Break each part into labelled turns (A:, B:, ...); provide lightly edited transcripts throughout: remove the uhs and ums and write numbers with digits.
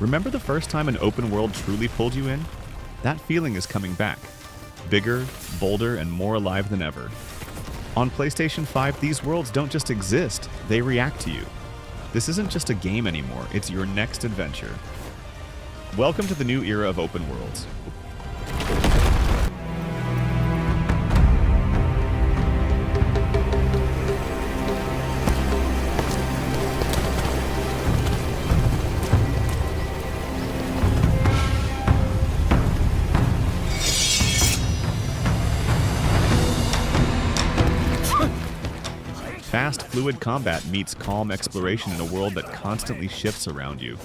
A: Remember the first time an open world truly pulled you in? That feeling is coming back. Bigger, bolder, and more alive than ever. On PlayStation 5, these worlds don't just exist, they react to you. This isn't just a game anymore, it's your next adventure. Welcome to the new era of open worlds. Fast, fluid combat meets calm exploration in a world that constantly shifts around you.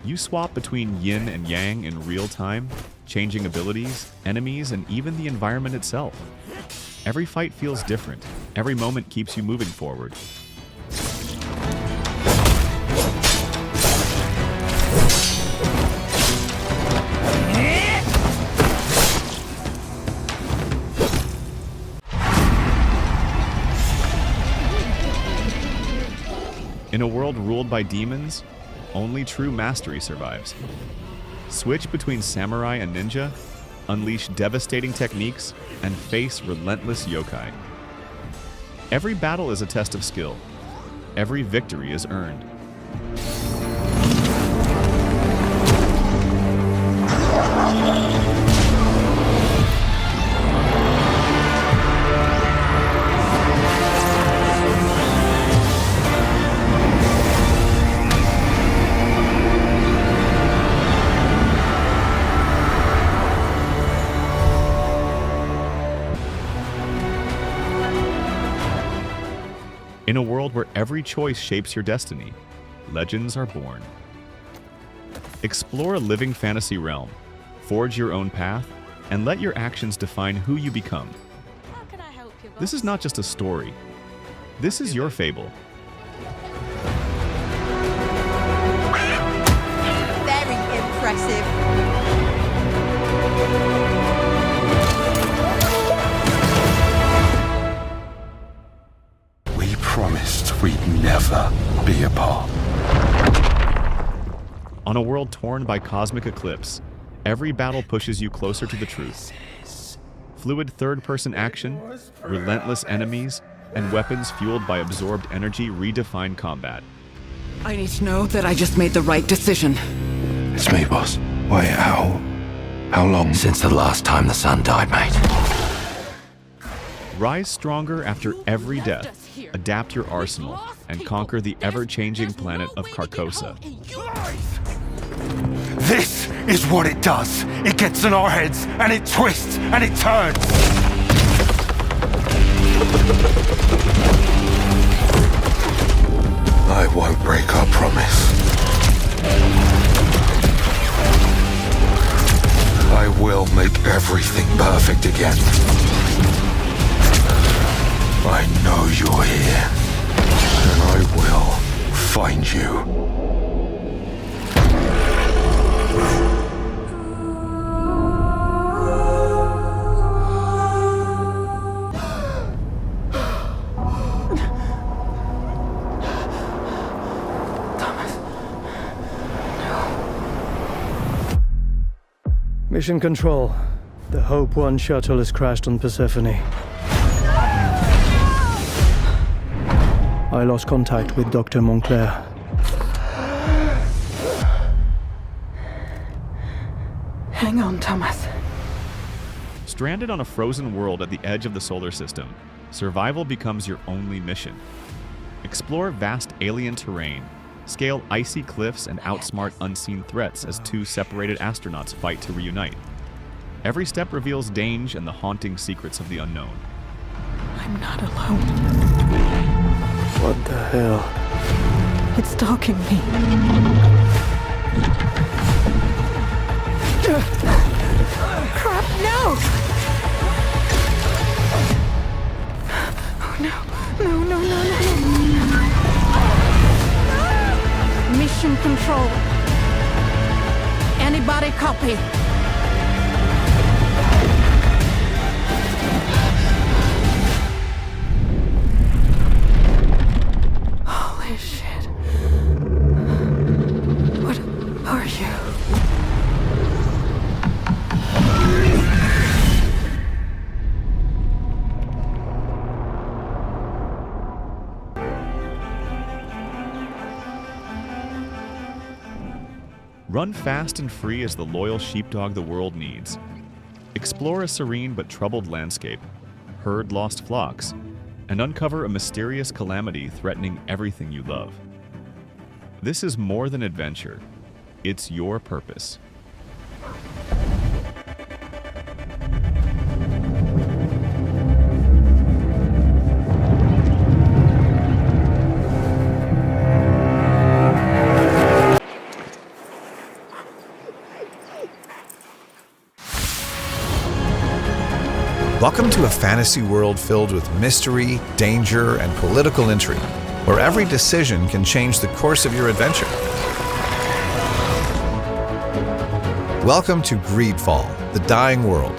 A: You swap between Yin and Yang in real time, changing abilities, enemies, and even the environment itself. Every fight feels different. Every moment keeps you moving forward. In a world ruled by demons, only true mastery survives. Switch between samurai and ninja, unleash devastating techniques, and face relentless yokai. Every battle is a test of skill. Every victory is earned. In a world where every choice shapes your destiny, legends are born. Explore a living fantasy realm, forge your own path, and let your actions define who you become.
B: How can I help you, boss?
A: This is not just a story. This is your Fable.
B: Very impressive.
C: We promised we'd never be apart.
A: On a world torn by cosmic eclipse, every battle pushes you closer to the truth. Fluid third-person action, relentless enemies, and weapons fueled by absorbed energy redefine combat.
D: I need to know that I just made the right decision.
C: It's me, boss. Wait, how long?
E: Since the last time the sun died, mate.
A: Rise stronger after every death, adapt your arsenal, and conquer the ever-changing planet of Carcosa.
C: This is what it does. It gets in our heads, and it twists, and it turns. I won't break our promise. I will make everything perfect again. I know you're here, and I will find you.
F: Mission Control. The Hope 1 shuttle has crashed on Persephone. I lost contact with Dr. Montclair.
D: Hang on, Thomas.
A: Stranded on a frozen world at the edge of the solar system, survival becomes your only mission. Explore vast alien terrain, scale icy cliffs, and outsmart unseen threats as two separated astronauts fight to reunite. Every step reveals danger and the haunting secrets of the unknown.
D: I'm not alone.
F: What the hell?
D: It's stalking me. Crap, no! Oh, no. No. Mission Control. Anybody copy? Holy shit. What
A: Run fast and free as the loyal sheepdog the world needs. Explore a serene but troubled landscape, herd lost flocks, and uncover a mysterious calamity threatening everything you love. This is more than adventure. It's your purpose.
G: Welcome to a fantasy world filled with mystery, danger, and political intrigue, where every decision can change the course of your adventure. Welcome to GreedFall, the dying world.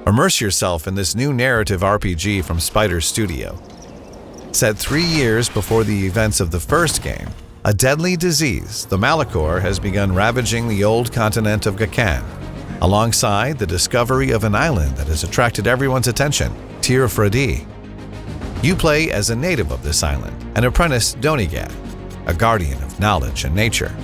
G: Immerse yourself in this new narrative RPG from Spider Studio. Set 3 years before the events of the first game, a deadly disease, the Malachor, has begun ravaging the old continent of Cairn, alongside the discovery of an island that has attracted everyone's attention, Tir Fredi. You play as a native of this island, an apprentice Donigad, a guardian of knowledge and nature.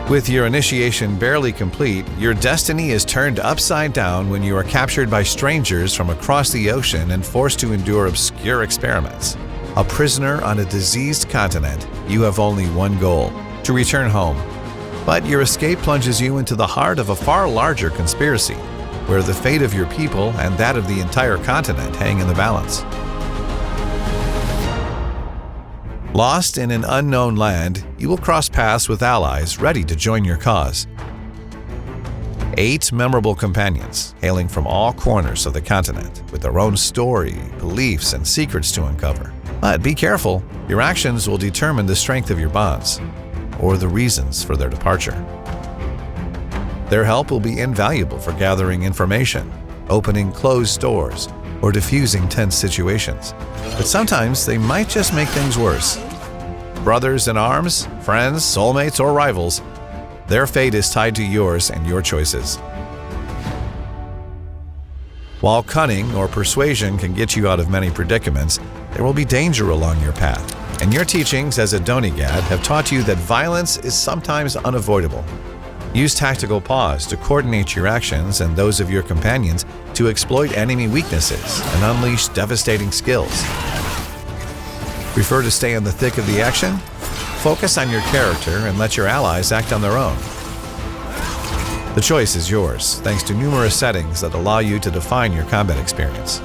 G: With your initiation barely complete, your destiny is turned upside down when you are captured by strangers from across the ocean and forced to endure obscure experiments. A prisoner on a diseased continent, you have only one goal: to return home. But your escape plunges you into the heart of a far larger conspiracy, where the fate of your people and that of the entire continent hang in the balance. Lost in an unknown land, you will cross paths with allies ready to join your cause. 8 memorable companions, hailing from all corners of the continent, with their own story, beliefs, and secrets to uncover. But be careful, your actions will determine the strength of your bonds, or the reasons for their departure. Their help will be invaluable for gathering information, opening closed doors, or diffusing tense situations. But sometimes they might just make things worse. Brothers in arms, friends, soulmates, or rivals, their fate is tied to yours and your choices. While cunning or persuasion can get you out of many predicaments, there will be danger along your path, and your teachings as a Donigad have taught you that violence is sometimes unavoidable. Use tactical pause to coordinate your actions and those of your companions to exploit enemy weaknesses and unleash devastating skills. Prefer to stay in the thick of the action? Focus on your character and let your allies act on their own. The choice is yours, thanks to numerous settings that allow you to define your combat experience.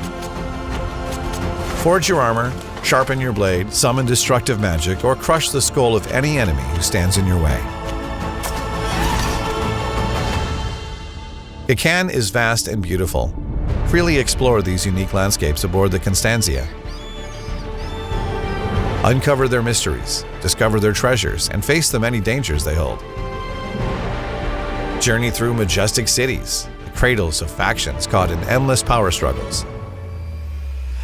G: Forge your armor, sharpen your blade, summon destructive magic, or crush the skull of any enemy who stands in your way. Cairn is vast and beautiful. Freely explore these unique landscapes aboard the Constantia. Uncover their mysteries, discover their treasures, and face the many dangers they hold. Journey through majestic cities, the cradles of factions caught in endless power struggles.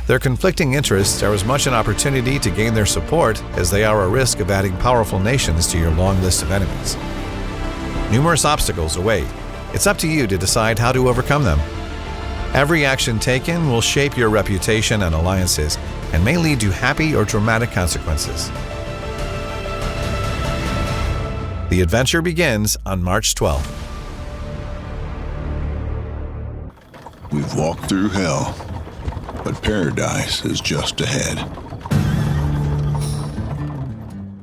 G: Their conflicting interests are as much an opportunity to gain their support as they are a risk of adding powerful nations to your long list of enemies. Numerous obstacles await. It's up to you to decide how to overcome them. Every action taken will shape your reputation and alliances, and may lead to happy or dramatic consequences. The adventure begins on March 12th.
C: We've walked through hell, but paradise is just ahead.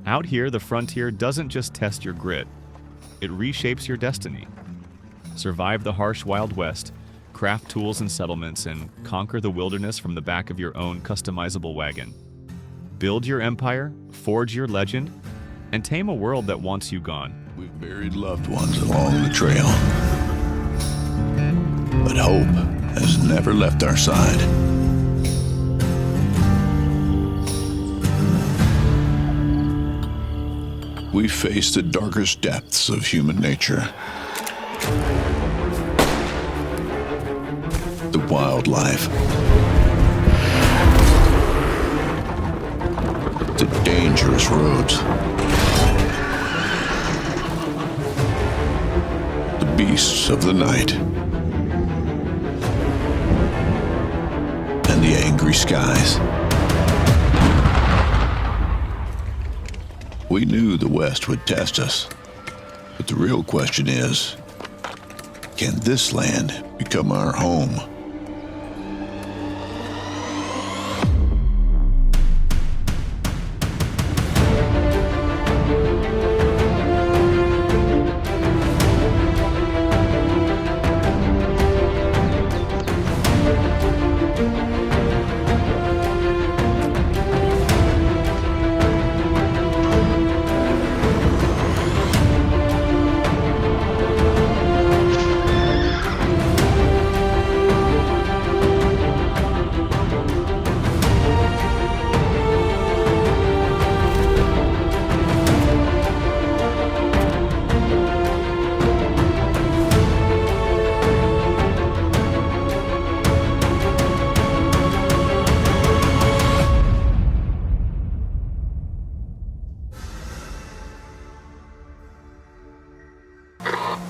A: Out here, the frontier doesn't just test your grit, it reshapes your destiny. Survive the harsh Wild West, craft tools and settlements, and conquer the wilderness from the back of your own customizable wagon. Build your empire, forge your legend, and tame a world that wants you gone.
C: We've buried loved ones along the trail, but hope has never left our side. We face the darkest depths of human nature. The wildlife. The dangerous roads. The beasts of the night. And the angry skies. We knew the West would test us, but the real question is, can this land become our home?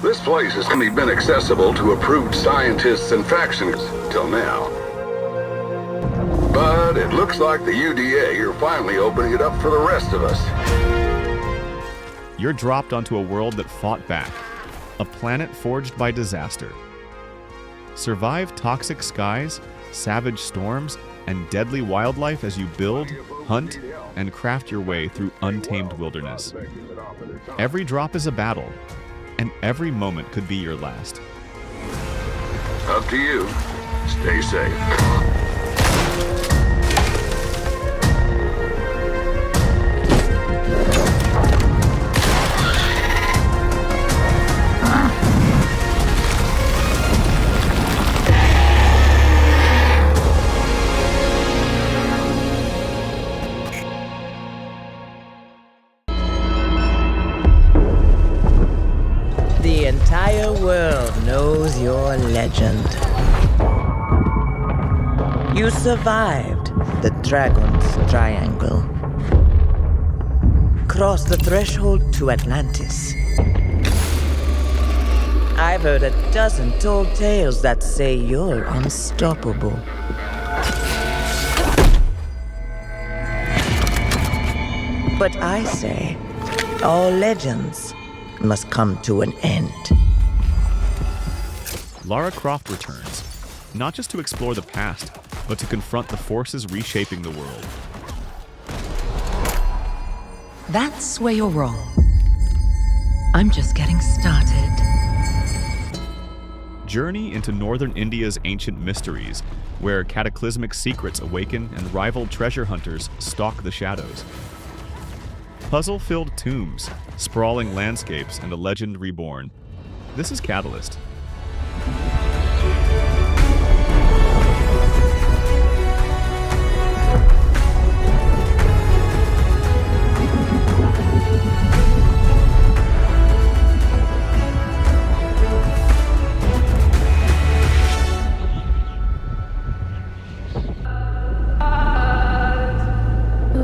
H: This place has only been accessible to approved scientists and factions till now. But it looks like the UDA are finally opening it up for the rest of us.
A: You're dropped onto a world that fought back, a planet forged by disaster. Survive toxic skies, savage storms, and deadly wildlife as you build, hunt, and craft your way through untamed wilderness. Every drop is a battle, and every moment could be your last.
H: Up to you. Stay safe.
I: The entire world knows your legend. You survived the Dragon's Triangle. Crossed the threshold to Atlantis. I've heard a dozen tall tales that say you're unstoppable. But I say, all legends must come to an end.
A: Lara Croft returns, not just to explore the past, but to confront the forces reshaping the world.
D: That's where you're wrong. I'm just getting started.
A: Journey into northern India's ancient mysteries, where cataclysmic secrets awaken and rival treasure hunters stalk the shadows. Puzzle-filled tombs, sprawling landscapes, and a legend reborn. This is Catalyst.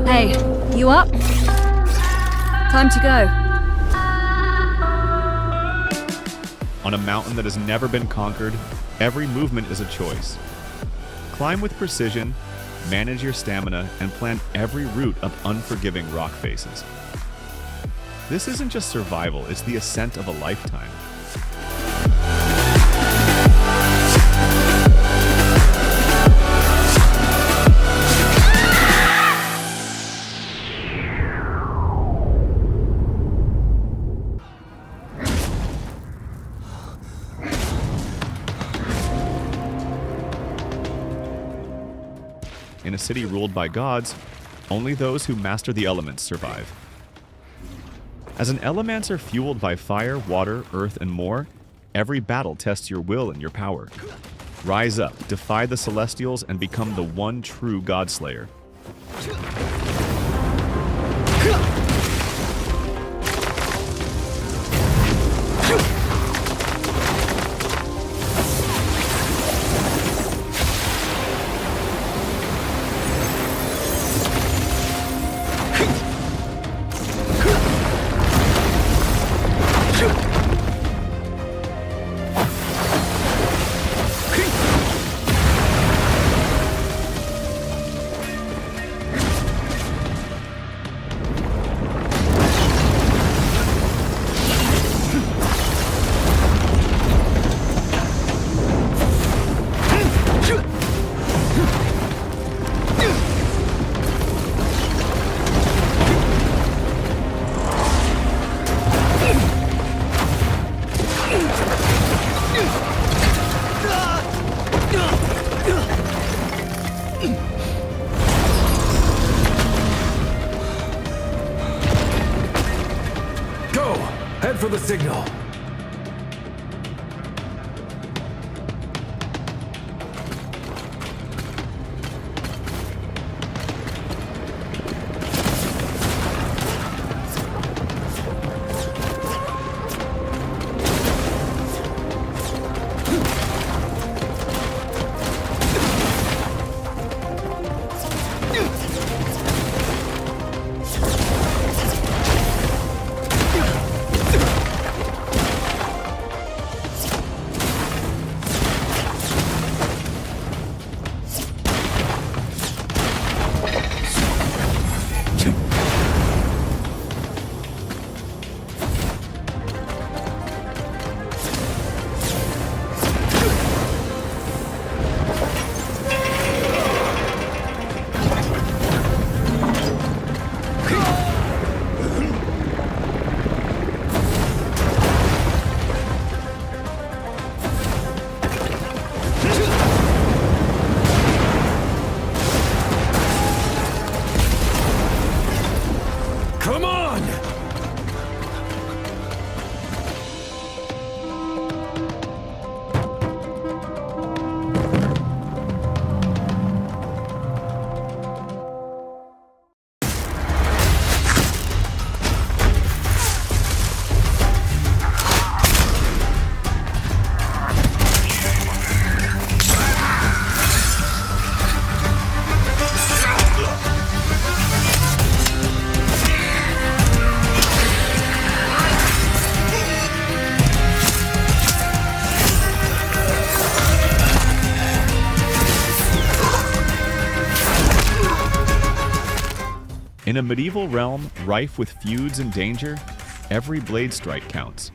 J: Hey, you up? Time to go.
A: On a mountain that has never been conquered, every movement is a choice. Climb with precision, manage your stamina, and plan every route up unforgiving rock faces. This isn't just survival, it's the ascent of a lifetime. In a city ruled by gods, only those who master the elements survive. As an Elemancer fueled by fire, water, earth, and more, every battle tests your will and your power. Rise up, defy the Celestials, and become the one true Godslayer.
E: Go! Head for the signal.
A: In a medieval realm rife with feuds and danger, every blade strike counts.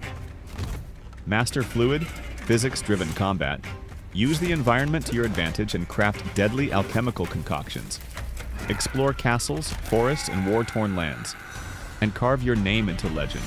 A: Master fluid, physics-driven combat. Use the environment to your advantage and craft deadly alchemical concoctions. Explore castles, forests, and war-torn lands. And carve your name into legend.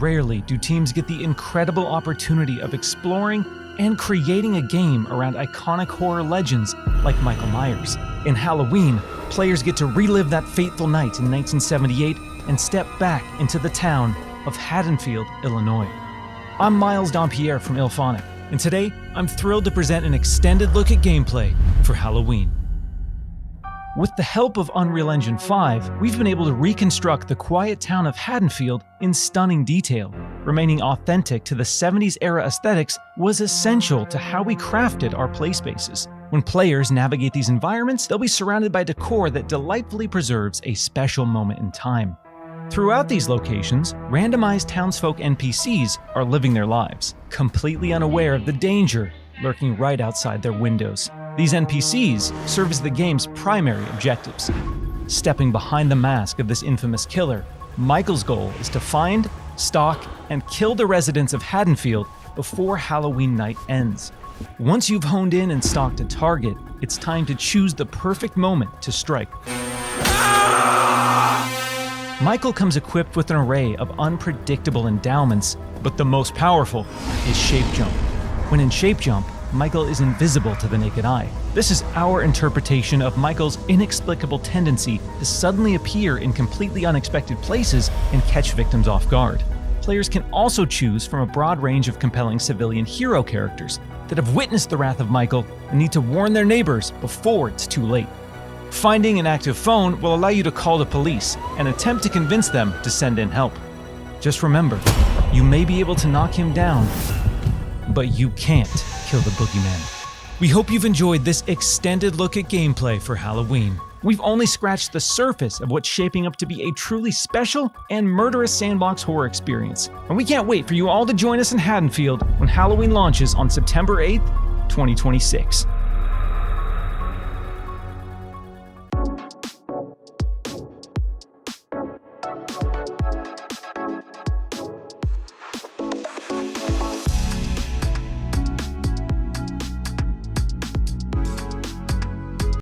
K: Rarely do teams get the incredible opportunity of exploring and creating a game around iconic horror legends like Michael Myers. In Halloween, players get to relive that fateful night in 1978 and step back into the town of Haddonfield, Illinois. I'm Miles Dompierre from Ilphonic, and today I'm thrilled to present an extended look at gameplay for Halloween. With the help of Unreal Engine 5, we've been able to reconstruct the quiet town of Haddonfield in stunning detail. remaining authentic to the 70s era aesthetics was essential to how we crafted our play spaces. When players navigate these environments, they'll be surrounded by decor that delightfully preserves a special moment in time. Throughout these locations, randomized townsfolk NPCs are living their lives, completely unaware of the danger lurking right outside their windows. These NPCs serve as the game's primary objectives. Stepping behind the mask of this infamous killer, Michael's goal is to find, stalk, and kill the residents of Haddonfield before Halloween night ends. Once you've honed in and stalked a target, it's time to choose the perfect moment to strike. Michael comes equipped with an array of unpredictable endowments, but the most powerful is Shape Jump. When in Shape Jump, Michael is invisible to the naked eye. This is our interpretation of Michael's inexplicable tendency to suddenly appear in completely unexpected places and catch victims off guard. Players can also choose from a broad range of compelling civilian hero characters that have witnessed the wrath of Michael and need to warn their neighbors before it's too late. Finding an active phone will allow you to call the police and attempt to convince them to send in help. Just remember, you may be able to knock him down, but you can't kill the boogeyman. We hope you've enjoyed this extended look at gameplay for Halloween. We've only scratched the surface of what's shaping up to be a truly special and murderous sandbox horror experience. And we can't wait for you all to join us in Haddonfield when Halloween launches on September 8th, 2026.